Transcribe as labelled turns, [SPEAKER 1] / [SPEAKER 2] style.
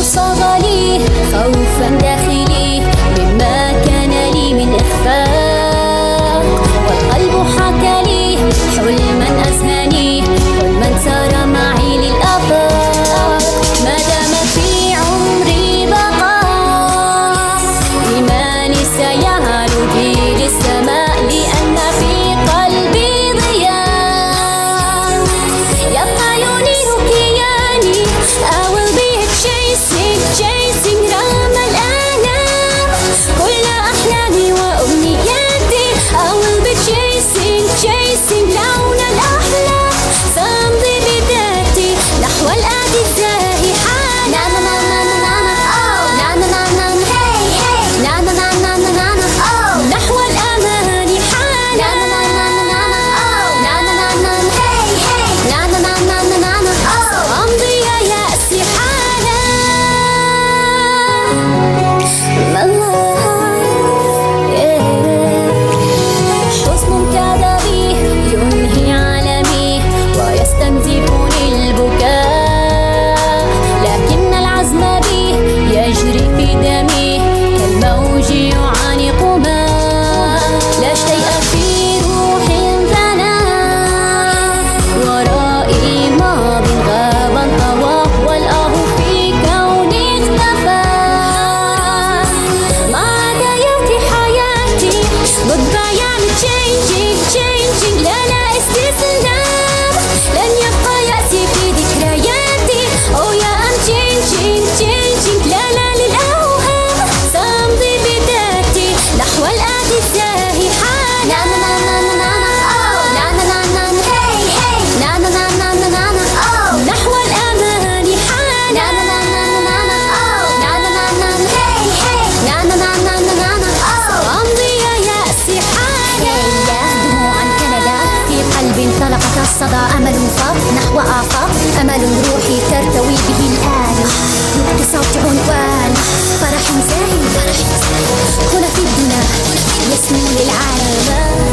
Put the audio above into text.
[SPEAKER 1] صاغ لي خوفا داخلي مما كان لي من إخفاق، والقلب حكى لي حلما أزهاني، حلما سار معي للآفاق. ما دام في عمري بقاء إيماني سيعلو بي للسماء، لأن في قلبي ضياء يبقى ينير كياني. I will be chasing رغم الآلام كل أحلامي وأمنياتي. I will be chasing لون الأحلام، سأمضي بذاتي نحو الآتي الزاهي حالا. نحو الأمان حالا. سأمضي يا يأسي حالا. حزن كاد بي ينهي عالمي ويستنزفني البكاء، لكن العزم بي يجري في دمي كالموج يعانق ماء. لا شيء في روحي ثنى، ورائي ماض غابا طوى، والآه في كوني اختفى. ما عاد يأتي حياتي goodbye I'm changing لا استسلام. لن يبقى يأسي في ذكرياتي. Oh yeah I'm changing لا للأوهام، سأمضي بذاتي نحو الآتي الزاهي حالا. نحو الأمان حالا. سأمضي يا يأسي حالا. دموعا كندا في قلب انطلقت الصدى، أمل فاض نحو آفاق، أمل روحي ترتوي به الآن. يبقي صوت عنوان فرح زاهي هنا في الدنا يسمو للعالم.